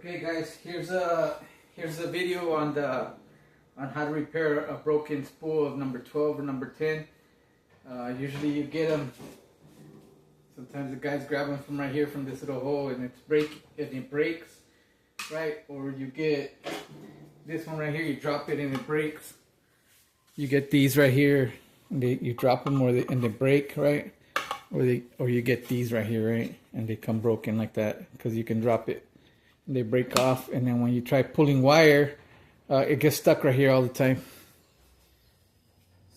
Okay guys, here's a video on how to repair a broken spool of number 12 or number 10. Usually you get them, sometimes the guys grab them from right here from this little hole and it breaks, right? Or you get this one right here, you drop it and it breaks. You get these right here, and you drop them and they break, right? Or you get these right here, right? And they come broken like that because you can drop it. They break off, and then when you try pulling wire, it gets stuck right here all the time.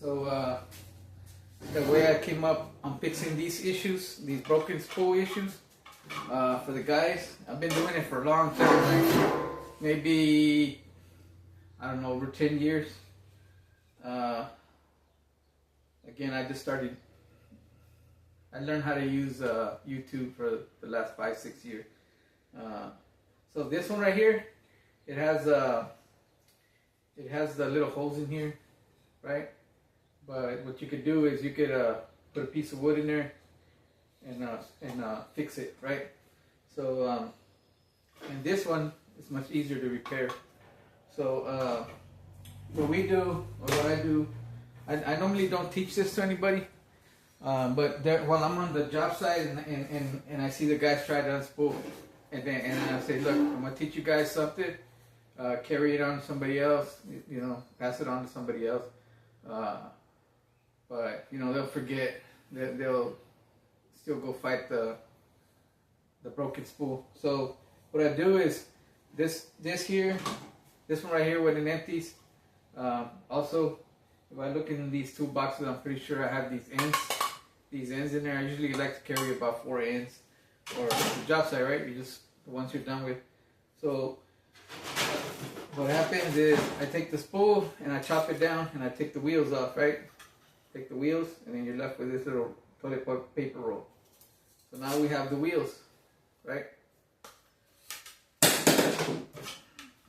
So the way I came up on fixing these issues, these broken spool issues, for the guys, I've been doing it for a long time, like maybe, I don't know, over 10 years. Again, I learned how to use YouTube for the last 5-6 years. So this one right here, it has the little holes in here, right? But what you could do is you could put a piece of wood in there and fix it, right? So and this one is much easier to repair. So what we do, or what I do, I normally don't teach this to anybody, but while I'm on the job site and I see the guys try to unspool. And then I say, look, I'm going to teach you guys something. Carry it on to somebody else. You know, pass it on to somebody else. But, you know, they'll forget. They'll still go fight the broken spool. So what I do is this one right here when it empties. Also, if I look in these two boxes, I'm pretty sure I have these ends in there. I usually like to carry about 4 ends. Or the job site, right? You just the ones you're done with. So what happens is I take the spool and I chop it down and I take the wheels off, right? Take the wheels and then you're left with this little toilet paper roll. So now we have the wheels, right?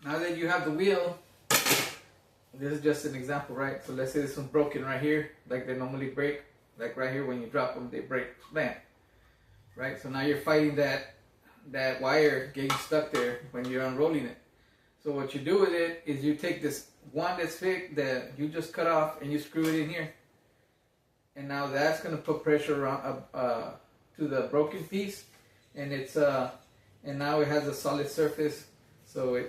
Now that you have the wheel, this is just an example, right? So let's say this one's broken right here, like they normally break. Like right here when you drop them, they break. Bam. Right, so now you're fighting that wire getting stuck there when you're unrolling it. So what you do with it is you take this one that's thick that you just cut off and you screw it in here. And now that's going to put pressure on to the broken piece, and and now it has a solid surface, so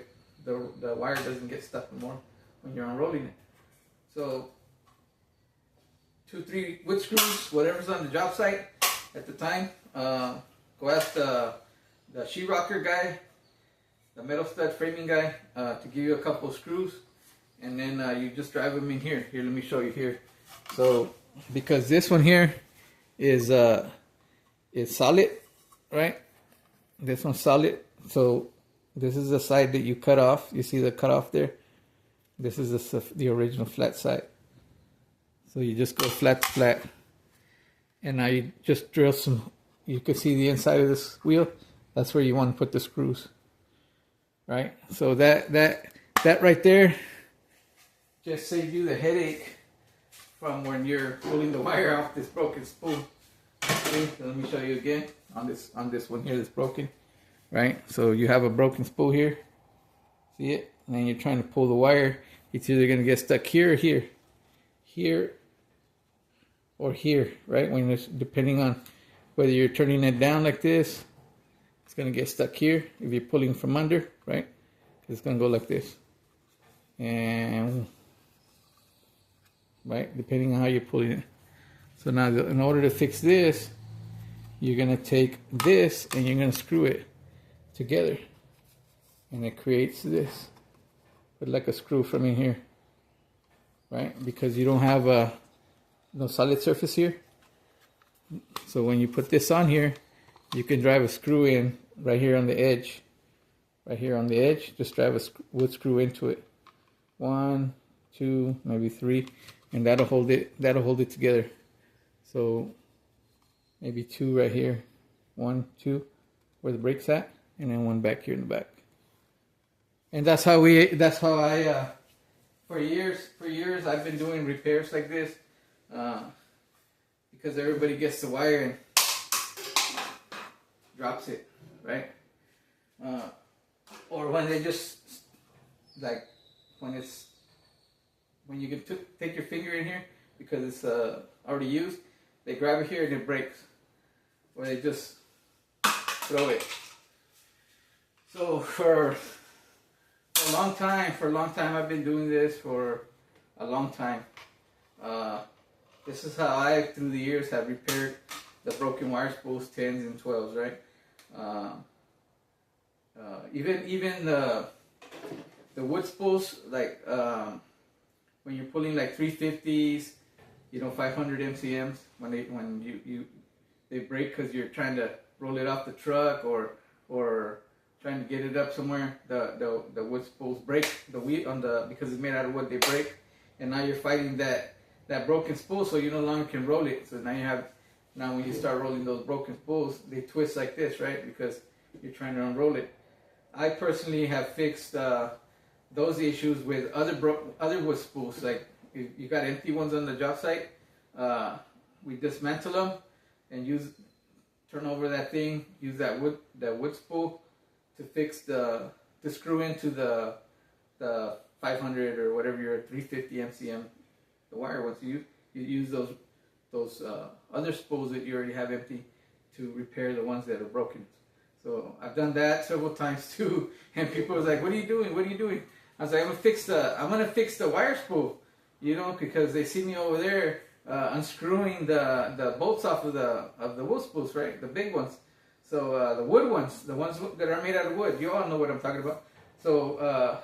the wire doesn't get stuck anymore when you're unrolling it. So 2-3 wood screws, whatever's on the job site at the time. Go ask the sheetrocker guy, the metal stud framing guy, to give you a couple of screws, and then you just drive them in here. Here, let me show you here. So because this one here is solid, right? This one's solid. So this is the side that you cut off. You see the cut off there? This is the original flat side. So you just go flat to flat. And now you just drill some, you can see the inside of this wheel. That's where you want to put the screws, right? So that right there just saves you the headache from when you're pulling the wire off this broken spool. Okay, so let me show you again on this one here that's broken, right? So you have a broken spool here, see it? And then you're trying to pull the wire. It's either going to get stuck here or here, here, or here, right? When it's, depending on whether you're turning it down like this, it's going to get stuck here. If you're pulling from under, right? It's going to go like this. And, right? Depending on how you're pulling it. So now in order to fix this, you're going to take this and you're going to screw it together. And it creates this. But like a screw from in here, right? Because you don't have no solid surface here. So when you put this on here, you can drive a screw in right here on the edge. Right here on the edge, just drive a wood screw into it. 1, 2, maybe 3, and that'll hold it together. So maybe 2 right here. 1, 2, where the brake's at, and then 1 back here in the back. And that's how I for years I've been doing repairs like this. Because everybody gets the wire and drops it, right? or when they just like when you can take your finger in here because it's already used, they grab it here and it breaks, or they just throw it. So for a long time, I've been doing this for a long time. This is how I, through the years, have repaired the broken wire spools, 10s and 12s, right? Even the wood spools, like when you're pulling like 350s, 500 MCMs, when they break because you're trying to roll it off the truck or trying to get it up somewhere, the wood spools break. The wheel because it's made out of wood, they break, and now you're fighting that broken spool, so you no longer can roll it. So now when you start rolling those broken spools, they twist like this, right? Because you're trying to unroll it. I personally have fixed those issues with other wood spools. Like if you got empty ones on the job site, we dismantle them and turn over that thing. Use that wood spool to fix to screw into the 500 or whatever your 350 MCM, the wire ones. You use those other spools that you already have empty to repair the ones that are broken. So I've done that several times too, and people was like, "What are you doing? What are you doing?" I was like, "I'm gonna fix the wire spool," because they see me over there unscrewing the bolts off of the wood spools, right? The big ones. So the wood ones, the ones that are made out of wood, you all know what I'm talking about. So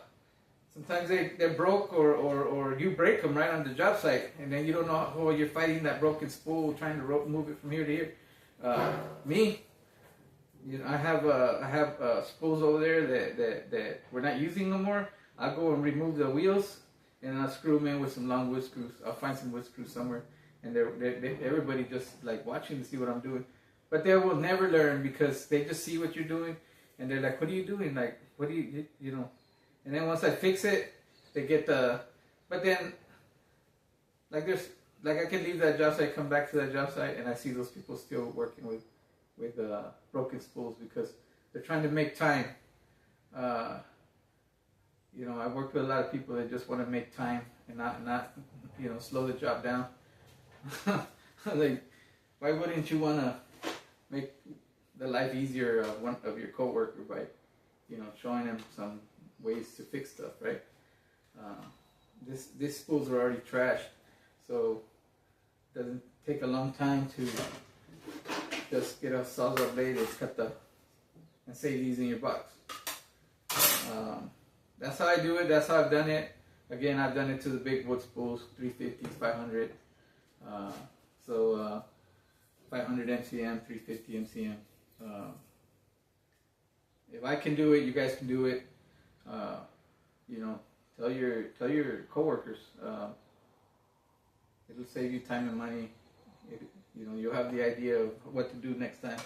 sometimes they're broke or you break them right on the job site, and then you don't know how you're fighting that broken spool, trying to move it from here to here. Me. I have spools over there that we're not using no more. I'll go and remove the wheels, and I'll screw them in with some long wood screws. I'll find some wood screws somewhere, and everybody just like watching to see what I'm doing. But they will never learn because they just see what you're doing, and they're like, "What are you doing? Like, what do you?" And then once I fix it, they get the. But then, like I can leave that job site, come back to that job site, and I see those people still working with broken spools because they're trying to make time. I worked with a lot of people that just want to make time and not slow the job down. Like, why wouldn't you want to make the life easier of one of your coworker by showing them some ways to fix stuff, right? These spools are already trashed, so it doesn't take a long time to just get a sawzall blade and save these in your box. That's how I do it. That's how I've done it. Again, I've done it to the big wood spools, 350s, 500. 500 MCM, 350 MCM. If I can do it, you guys can do it. Tell your coworkers. It'll save you time and money. You'll have the idea of what to do next time.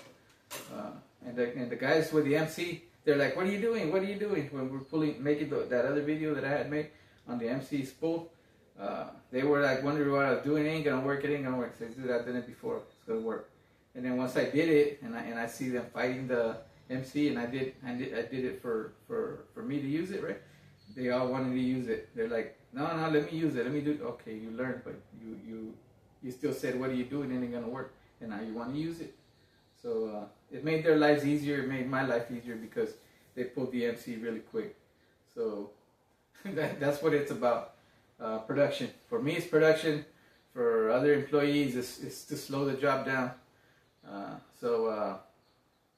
And the guys with the MC, they're like, "What are you doing? What are you doing?" When we're making that other video that I had made on the MC spool, they were like wondering what I was doing. It ain't gonna work. It ain't gonna work. I said, "Dude, I've done it before. It's gonna work." And then once I did it, and I see them fighting the MC, and I did it for me to use it, right? They all wanted to use it. They're like, "No, let me use it. Let me do it." Okay, you learned, but you still said, "What are you doing? It ain't gonna work." And now you want to use it. So it made their lives easier. It made my life easier because they pulled the MC really quick. So that's what it's about. Production. For me, it's production. For other employees, it's to slow the job down.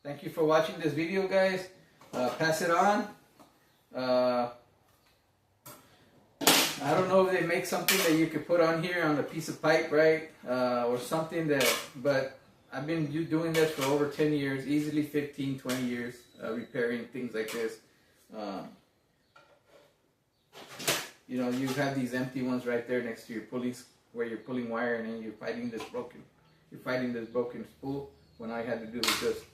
Thank you for watching this video, guys. Pass it on. I don't know if they make something that you could put on here on a piece of pipe, right? Or something but I've been doing this for over 10 years, easily 15, 20 years, repairing things like this. You have these empty ones right there next to your pulleys where you're pulling wire, and then you're fighting this broken spool. When all I had to do was just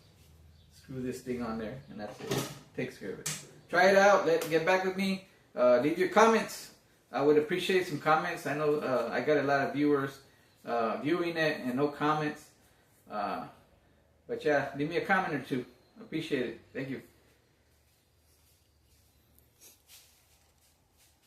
screw this thing on there, and that's it. Takes care of it. Try it out. Get back with me. Leave your comments. I would appreciate some comments. I know I got a lot of viewers viewing it and no comments. But yeah, leave me a comment or two. Appreciate it. Thank you.